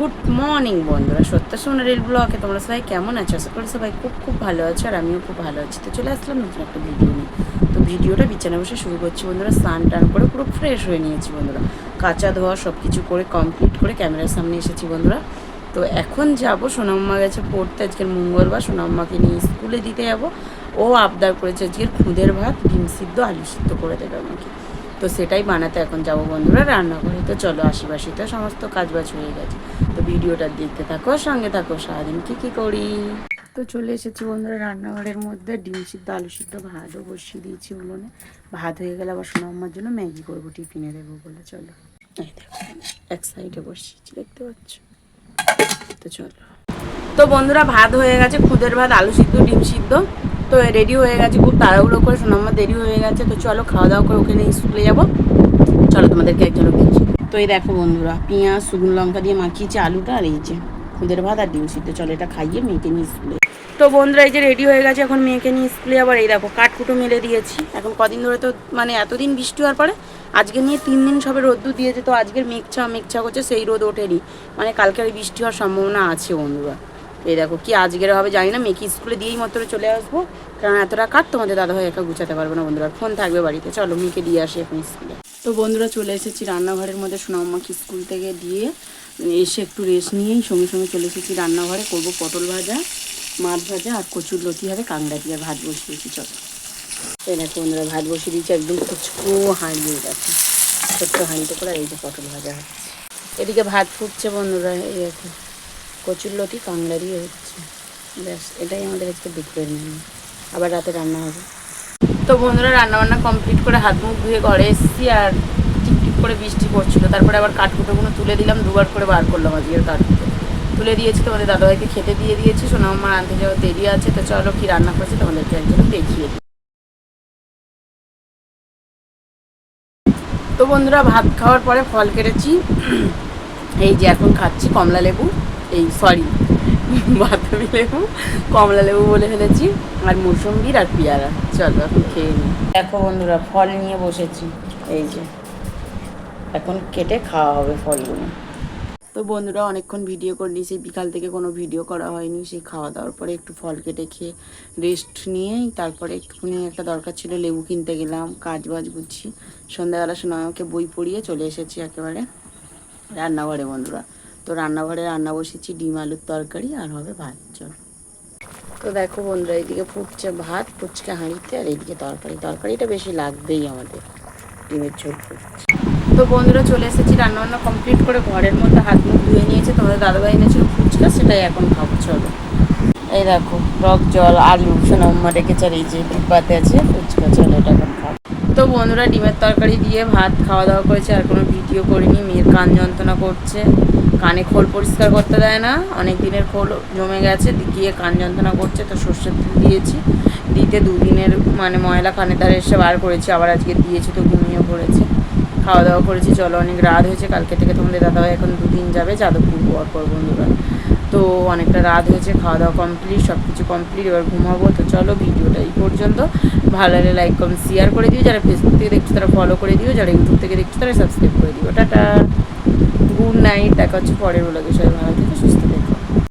Good morning বন্ধুরা, সত্য সোনারির ব্লগে তোমরা সবাই কেমন আছো? আশা করি সবাই খুব ভালো আছো, আর আমিও খুব ভালো আছি। তো চলে আসলাম নতুন একটা ভিডিও নিয়ে। তো ভিডিওটা বিছানায় বসে শুরু করছি বন্ধুরা। স্নান টান করে পুরো ফ্রেশ হয়ে নিয়েছি বন্ধুরা, কাঁচা ধোয়া সব কিছু করে কমপ্লিট করে ক্যামেরার সামনে এসেছি বন্ধুরা। তো এখন যাব, সোনাম্মা গেছে পড়তে, আজকের মঙ্গলবার, সোনাম্মাকে নিয়ে স্কুলে দিতে যাবো। ও আবদার করেছে আজকের খুদের ভাত, ডিম সিদ্ধ, আলু সিদ্ধ করে দেবে আমাকে। তো সেটাই বানাতে এখন যাবো বন্ধুরা রান্নাঘরে। তো চলো, আশেপাশে সমস্ত কাজবাজ হয়ে গেছে। তো ভিডিওটা দেখতে থাকো, সঙ্গে থাকো, সারাদিন কী করি। তো চলে এসেছি বন্ধুরা রান্নাঘরের মধ্যে। ডিম সিদ্ধ, আলু সিদ্ধ, ভাতও বসিয়ে দিয়েছি উনুনে। ভাত হয়ে গেলে আবার সোনাম্মার জন্য ম্যাগি করবো, টিফিনে দেবো বলে। চলো, এই দেখো এক সাইডে বসিয়েছি, দেখতে পাচ্ছ? তো চলো। তো বন্ধুরা ভাত হয়ে গেছে, খুদের ভাত, আলু সিদ্ধ, ডিম সিদ্ধ। তো রেডি হয়ে গেছে, খুব তাড়াহুড়ো করে, সোনাম্মা দেরি হয়ে গেছে। তো চলো খাওয়া দাওয়া করে ওখানে স্কুলে যাবো। চলো তোমাদেরকে একজনও দেখছি। তো এই দেখো বন্ধুরা, পেঁয়াজ শুকনো লঙ্কা দিয়ে মাখিয়েছি আলুটা, আর এই যে খুদের ভাত আর ডিম সিদ্ধ। চলো এটা খাইয়ে মেয়েকে নিয়ে স্কুলে। তো বন্ধুরা এই যে রেডি হয়ে গেছে, এখন মেয়েকে নিয়ে স্কুলে আবার। এই দেখো কাঠকুটো মেলে দিয়েছি। এখন কদিন ধরে তো মানে এতদিন বৃষ্টি হওয়ার পরে আজকে নিয়ে 3 দিন সবে রোদ্দুর দিয়েছে। তো আজকের মেঘছা করছে, সেই রোদ ওঠেনি, মানে কালকের বৃষ্টি হওয়ার সম্ভাবনা আছে বন্ধুরা। এই দেখো কি আজকের হবে জানি না। মেয়েকে স্কুলে দিয়েই মাত্র চলে আসবো, কারণ এতটা কাঠ তোমাদের দাদাভাই একা গুছাতে পারবে না বন্ধুরা, ফোন থাকবে বাড়িতে। চলো মেয়েকে দিয়ে আসি এখন স্কুলে। তো বন্ধুরা চলে এসেছি রান্নাঘরের মধ্যে, সোনাম্মাকে স্কুল থেকে দিয়ে এসে একটু রেস্ট নিয়েই সঙ্গে সঙ্গে চলে এসেছি রান্নাঘরে। করবো পটল ভাজা, মাছ ভাজা, আর কচুর লতি হবে, কাংড়া দিয়ে ভাত বসিয়েছি। চলো এই দেখো বন্ধুরা, ভাত বসিয়ে দিয়েছি, একদম কুচকো হাঁড়ি হয়ে গেছে, ছোট্ট হাঁড়িতে করে। এই যে পটল ভাজা হচ্ছে, এদিকে ভাত ফুটছে বন্ধুরা। এই দেখো কচুর লতি কাংড়া দিয়ে হচ্ছে, ব্যাস এটাই আমাদের আজকে দুপুরের মেনু। আবার রাতে রান্না হবে। তো বন্ধুরা রান্নাবান্না কমপ্লিট করে হাত মুখ ধুয়ে ঘরে এসেছি, আর টিপটিপ করে বৃষ্টি পড়ছিল। তারপরে আবার কাঠকুটোগুলো তুলে দিলাম, দুবার করে বার করলাম আজকের কাঠকুটো তুলে দিয়েছি। তোমাদের দাদাভাইকে খেতে দিয়ে দিয়েছি, সোনাম্মার আনতে যাওয়ার দেরি আছে। তো চলো কি রান্না করছি তোমাদেরকে একজন দেখিয়ে দিই। তো বন্ধুরা ভাত খাওয়ার পরে ফল কেটেছি, এই যে এখন খাচ্ছি কমলা লেবু, এই সরি বাতাবি লেবু, কমলা লেবু বলে ফেলেছি, আর মৌসম্বির আর পেয়ারা। চলো এখন খেয়ে নিই। দেখো বন্ধুরা ফল নিয়ে বসেছি, এই যে এখন কেটে খাওয়া হবে ফলগুলো। তো বন্ধুরা অনেকক্ষণ ভিডিও করিনি, সেই বিকাল থেকে কোনো ভিডিও করা হয়নি। সেই খাওয়া দাওয়ার পরে একটু ফল কেটে খেয়ে রেস্ট নিয়েই তারপরে একটুখানি একটা দরকার ছিল, লেবু কিনতে গেলাম, কাজ বাজ বুঝছি। সন্ধ্যাবেলা সোনামাকে বই পড়িয়ে চলে এসেছি একেবারে রান্নাঘরে বন্ধুরা। তো রান্নাঘরে রান্না বসেছি, ডিম আলুর তরকারি, আর হবে ভাত। চল তো দেখো বন্ধুরা, এইদিকে ফুটছে ভাত, ফুচকা হাঁড়িতে, আর এইদিকে তরকারিটা বেশি লাগবেই আমাদের, ডিমের ঝোল ফুটছে। তো বন্ধুরা চলে এসেছি রান্নাবান্না কমপ্লিট করে, ঘরের মধ্যে হাত মুখ ধুয়ে নিয়েছে। তোমাদের দাদাভাই এনেছিল ফুচকা, সেটাই এখন খাবো। চলো এই দেখো টক জল, আলু, সোনাম্মা রেখেছে, আর এই যে ডিব্বাতে আছে ফুচকা। চলো এটা এখন খাবো। তো বন্ধুরা ডিমের তরকারি দিয়ে ভাত খাওয়া দাওয়া করেছে, আর কোনো ভিডিও করিনি। মেয়ের কান যন্ত্রণা করছে, কানে খোল পরিষ্কার করতে দেয় না, অনেক দিনের খোল জমে গেছে, গিয়ে কান যন্ত্রণা করছে। তো সর্ষের তেল দিয়েছি, দিতে 2 দিনের মানে ময়লা কানের ধারে এসে বার করেছি, আবার আজকে দিয়েছি। তো ঘুমিয়ে পড়েছে, খাওয়া দাওয়া করেছি। চলো অনেক রাত হয়েছে, কালকে থেকে তোমাদের দাদাভাই এখন 2 দিন যাবে যাদবপুর পর বন্ধুরা। তো অনেকটা রাত হয়েছে, খাওয়া দাওয়া কমপ্লিট, সব কিছু কমপ্লিট, এবার ঘুমাবো। তো চলো ভিডিওটা এই পর্যন্ত। ভালো লাগলে লাইক কমেন্ট শেয়ার করে দিও, যারা ফেসবুক থেকে দেখছো তারা ফলো করে দিও, যারা ইউটিউব থেকে দেখছো তারা সাবস্ক্রাইব করে দিও। টাটা, গুড নাইট, দেখা হচ্ছে পরের ব্লগে। সবাই ভালো থেকে সুস্থ।